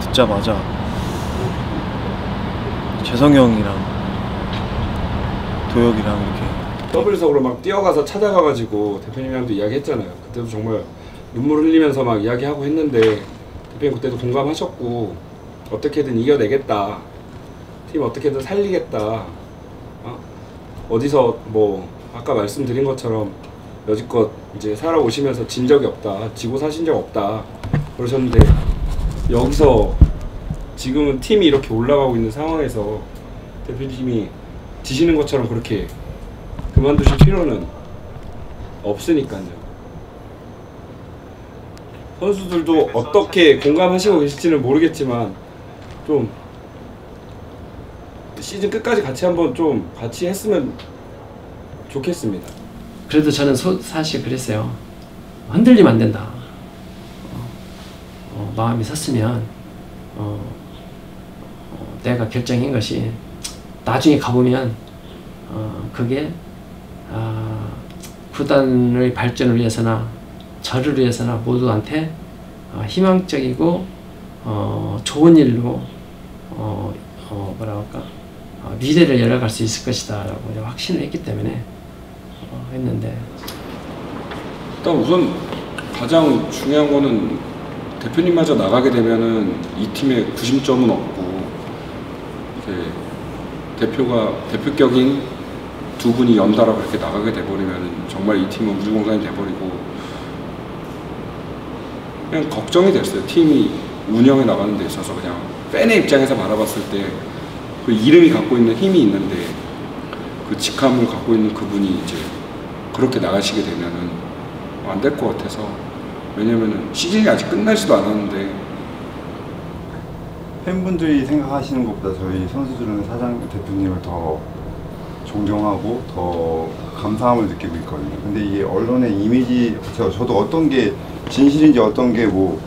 듣자마자 재성이 형이랑 도혁이랑 이렇게 더블석으로 막 뛰어가서 찾아가가지고 대표님이랑도 이야기했잖아요. 그때도 정말 눈물 흘리면서 막 이야기하고 했는데, 대표님 그때도 공감하셨고 어떻게든 이겨내겠다, 팀 어떻게든 살리겠다, 어디서 뭐 아까 말씀드린 것처럼 여지껏 이제 살아오시면서 진 적이 없다, 지고 사신 적 없다 그러셨는데, 여기서 지금은 팀이 이렇게 올라가고 있는 상황에서 대표님이 지시는 것처럼 그렇게 그만두실 필요는 없으니까요. 선수들도 어떻게 공감하시고 계실지는 모르겠지만 좀 시즌 끝까지 같이 한번 좀 같이 했으면 좋겠습니다. 그래도 저는 사실 그랬어요. 흔들리면 안 된다. 마음이 섰으면 내가 결정한 것이 나중에 가보면 그게 구단의 발전을 위해서나 저를 위해서나 모두한테 희망적이고 좋은 일로 미래를 열어갈 수 있을 것이다 라고 확신을 했기 때문에 했는데, 일단 우선 가장 중요한 거는 대표님마저 나가게 되면은 이 팀에 구심점은 없고, 대표격인 두 분이 연달아 그렇게 나가게 돼버리면 정말 이 팀은 우주공산이 돼버리고 그냥 걱정이 됐어요. 팀이 운영에 나가는 데 있어서 그냥 팬의 입장에서 바라봤을 때 그 이름이 갖고 있는 힘이 있는데 그 직함을 갖고 있는 그분이 이제 그렇게 나가시게 되면은 안 될 것 같아서. 왜냐면은 시즌이 아직 끝나지도 않았는데 팬분들이 생각하시는 것보다 저희 선수들은 사장 대표님을 더 존경하고 더 감사함을 느끼고 있거든요. 근데 이게 언론의 이미지, 저도 어떤 게 진실인지 어떤 게 뭐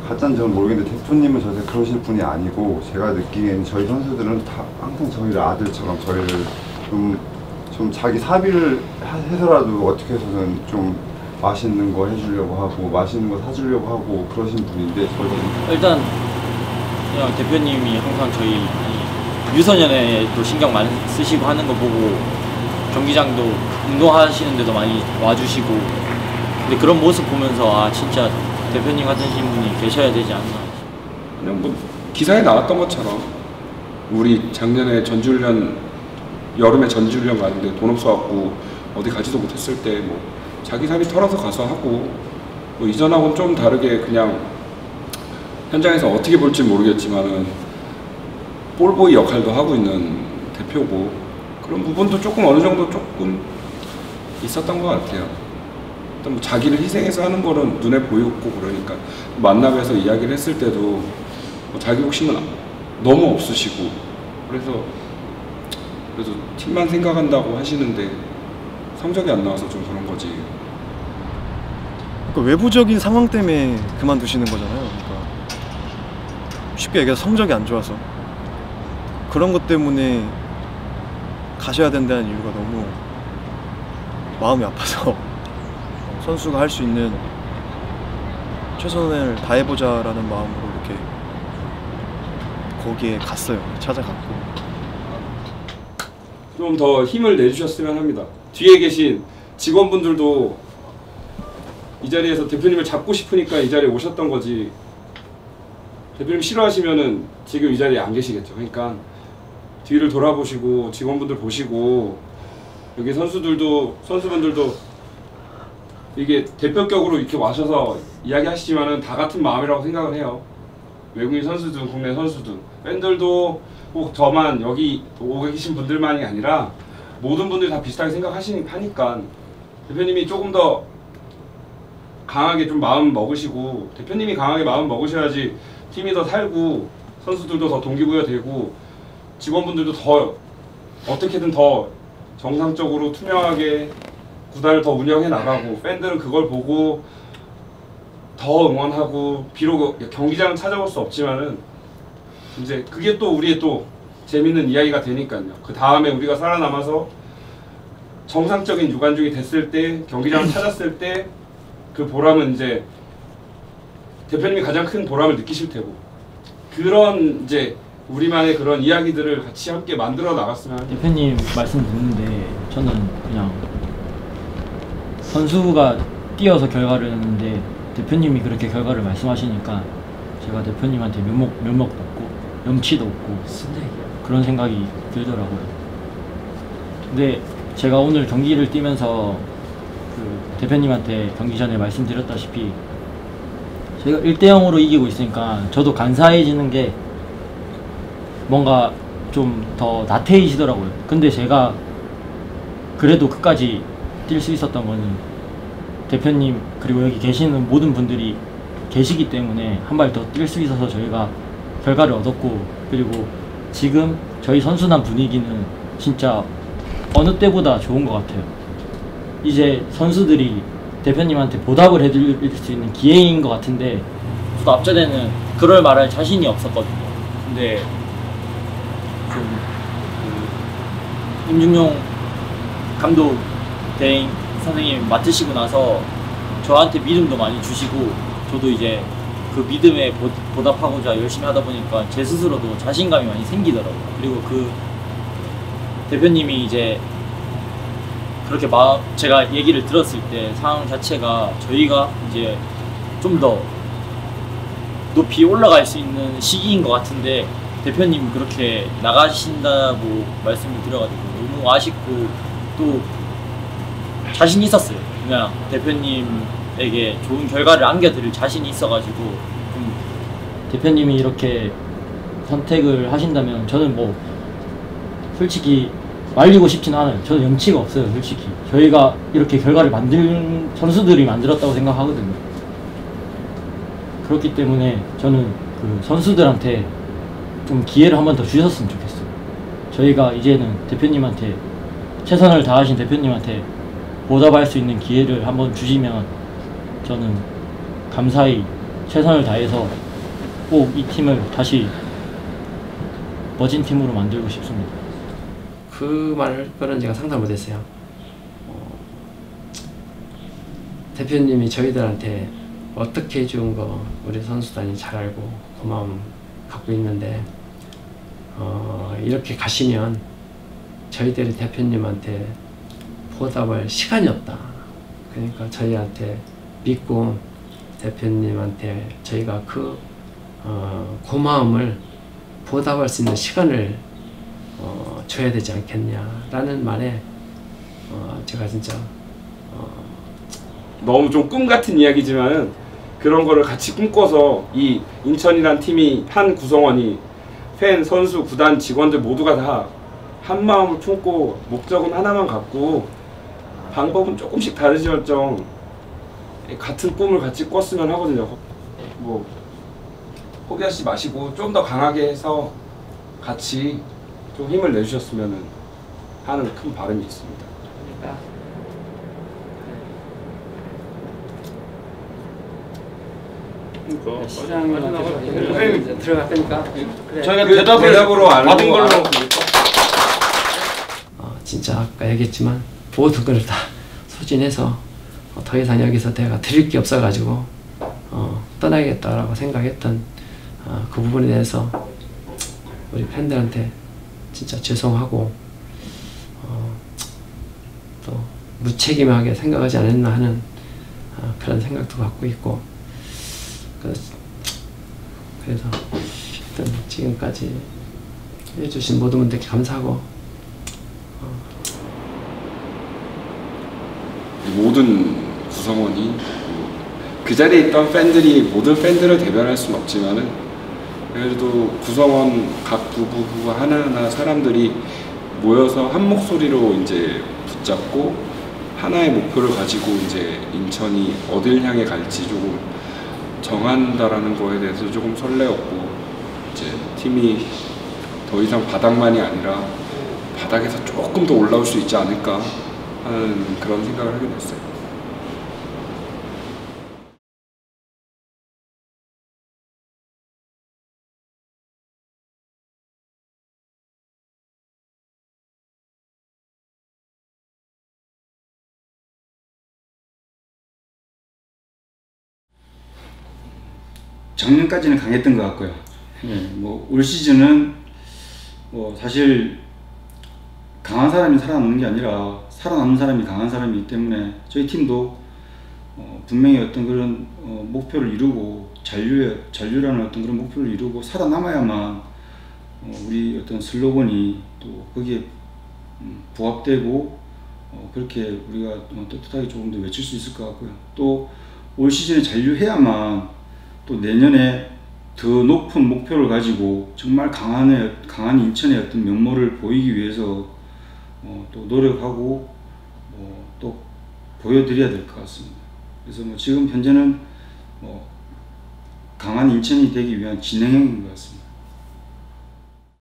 가짜인지 저는 모르겠는데 대표님은 절대 그러실 분이 아니고 제가 느끼기에는 저희 선수들은 다 항상 저희를 아들처럼 저희를 좀 자기 사비를 해서라도 어떻게 해서든 좀 맛있는 거 해주려고 하고 맛있는 거 사주려고 하고 그러신 분인데 저는 일단 그냥 대표님이 항상 저희 유소년에도 신경 많이 쓰시고 하는 거 보고 경기장도 운동하시는 데도 많이 와주시고 근데 그런 모습 보면서 아 진짜 대표님 같은 분이 계셔야 되지 않나. 그냥 뭐 기사에 나왔던 것처럼 우리 작년에 전지훈련 여름에 전지훈련 가는데 돈 없어갖고 어디 가지도 못했을 때 뭐 자기 사비 털어서 가서 하고 뭐 이전하고는 좀 다르게 그냥 현장에서 어떻게 볼지 모르겠지만은 볼보이 역할도 하고 있는 대표고 그런 부분도 조금 어느 정도 조금 있었던 것 같아요. 뭐 자기를 희생해서 하는 거는 눈에 보였고 그러니까 만남에서 이야기를 했을 때도 뭐 자기 욕심은 너무 없으시고 그래서 팀만 생각한다고 하시는데 성적이 안 나와서 좀 그런 거지. 그러니까 외부적인 상황 때문에 그만두시는 거잖아요. 그러니까 쉽게 얘기해서 성적이 안 좋아서 그런 것 때문에 가셔야 된다는 이유가 너무 마음이 아파서 선수가 할 수 있는 최선을 다해보자라는 마음으로 이렇게 거기에 갔어요. 찾아갔고 좀 더 힘을 내주셨으면 합니다. 뒤에 계신 직원분들도 이 자리에서 대표님을 잡고 싶으니까 이 자리에 오셨던 거지 대표님 싫어하시면은 지금 이 자리에 안 계시겠죠. 그러니까 뒤를 돌아보시고 직원분들 보시고 여기 선수분들도 이게 대표격으로 이렇게 와셔서 이야기하시지만은 다 같은 마음이라고 생각을 해요. 외국인 선수든 국내 선수든 팬들도 꼭 저만 여기 오고 계신 분들만이 아니라 모든 분들이 다 비슷하게 생각하시니까 대표님이 조금 더 강하게 좀 마음 먹으시고 대표님이 강하게 마음 먹으셔야지 팀이 더 살고 선수들도 더 동기부여되고 직원분들도 더 어떻게든 더 정상적으로 투명하게 구단을 더 운영해 나가고 팬들은 그걸 보고 더 응원하고 비록 경기장은 찾아볼 수 없지만은 이제 그게 또 우리의 또 재밌는 이야기가 되니까요. 그 다음에 우리가 살아남아서 정상적인 유관중이 됐을 때 경기장을 찾았을 때 그 보람은 이제 대표님이 가장 큰 보람을 느끼실 테고 그런 이제 우리만의 그런 이야기들을 같이 함께 만들어 나갔으면. 대표님 말씀 듣는데 저는 그냥 선수가 뛰어서 결과를 했는데 대표님이 그렇게 결과를 말씀하시니까 제가 대표님한테 면목도 없고 염치도 없고 그런 생각이 들더라고요. 근데 제가 오늘 경기를 뛰면서 그 대표님한테 경기 전에 말씀드렸다시피 저희가 1대0으로 이기고 있으니까 저도 간사해지는 게 뭔가 좀 더 나태해지더라고요. 근데 제가 그래도 끝까지 뛸 수 있었던 거는 대표님 그리고 여기 계시는 모든 분들이 계시기 때문에 한 발 더 뛸 수 있어서 저희가 결과를 얻었고 그리고 지금 저희 선수단 분위기는 진짜 어느 때보다 좋은 것 같아요. 이제 선수들이 대표님한테 보답을 해드릴 수 있는 기회인 것 같은데 저도 앞전에는 그럴 말할 자신이 없었거든요. 근데 좀 임중용 감독 대행 선생님 맡으시고 나서 저한테 믿음도 많이 주시고 저도 이제 그 믿음에 보답하고자 열심히 하다 보니까 제 스스로도 자신감이 많이 생기더라고요. 그리고 그 대표님이 이제 그렇게 제가 얘기를 들었을 때 상황 자체가 저희가 이제 좀 더 높이 올라갈 수 있는 시기인 것 같은데 대표님 그렇게 나가신다고 말씀을 드려가지고 너무 아쉽고 또 자신 있었어요. 그냥 대표님에게 좋은 결과를 안겨드릴 자신이 있어가지고 대표님이 이렇게 선택을 하신다면 저는 뭐 솔직히 말리고 싶진 않아요. 저는 염치가 없어요. 솔직히 저희가 이렇게 결과를 만든 선수들이 만들었다고 생각하거든요. 그렇기 때문에 저는 그 선수들한테 좀 기회를 한 번 더 주셨으면 좋겠어요. 저희가 이제는 대표님한테 최선을 다하신 대표님한테 보답할 수 있는 기회를 한번 주시면 저는 감사히 최선을 다해서 꼭 이 팀을 다시 멋진 팀으로 만들고 싶습니다. 그 말은 제가 상상 못했어요. 대표님이 저희들한테 어떻게 해준 거 우리 선수단이 잘 알고 고마움 갖고 있는데 이렇게 가시면 저희들이 대표님한테 보답할 시간이 없다. 그러니까 저희한테 믿고 대표님한테 저희가 그 고마움을 보답할 수 있는 시간을 줘야 되지 않겠냐라는 말에 제가 진짜 너무 좀 꿈 같은 이야기지만은 그런 거를 같이 꿈꿔서 이 인천이란 팀이 한 구성원이 팬, 선수, 구단, 직원들 모두가 다 한 마음을 품고 목적은 하나만 갖고 방법은 조금씩 다르지만 같은 꿈을 같이 꿨으면 하거든요. 뭐 포기하지 마시고 좀 더 강하게 해서 같이 좀 힘을 내주셨으면 하는 큰 바람이 있습니다. 시장님한테 들어갈 테니까 저희가 대답으로 받은 걸로 진짜 아까 얘기했지만 모든 걸 다 소진해서 더 이상 여기서 내가 드릴 게 없어가지고 떠나야겠다라고 생각했던 그 부분에 대해서 우리 팬들한테 진짜 죄송하고 또 무책임하게 생각하지 않았나 하는 그런 생각도 갖고 있고 그래서 일단 지금까지 해주신 모든 분들께 감사하고 모든 구성원이 그 자리에 있던 팬들이 모든 팬들을 대변할 수는 없지만은 그래도 구성원 각 부부 하나하나 사람들이 모여서 한 목소리로 이제 붙잡고 하나의 목표를 가지고 이제 인천이 어딜 향해 갈지 조금 정한다라는 거에 대해서 조금 설레었고 이제 팀이 더 이상 바닥만이 아니라 바닥에서 조금 더 올라올 수 있지 않을까 하는 그런 생각을 하게 됐어요. 작년까지는 강했던 것 같고요. 뭐 올 시즌은 뭐 사실 강한 사람이 살아남는 게 아니라 살아남는 사람이 강한 사람이기 때문에 저희 팀도 분명히 어떤 그런 목표를 이루고 잔류라는 어떤 그런 목표를 이루고 살아남아야만 우리 어떤 슬로건이 또 거기에 부합되고 그렇게 우리가 떳떳하게 조금 더 외칠 수 있을 것 같고요. 또 올 시즌에 잔류해야만 또 내년에 더 높은 목표를 가지고 정말 강한 인천의 어떤 면모를 보이기 위해서 또 노력하고 또 보여드려야 될 것 같습니다. 그래서 뭐 지금 현재는 강한 인천이 되기 위한 진행형인 것 같습니다.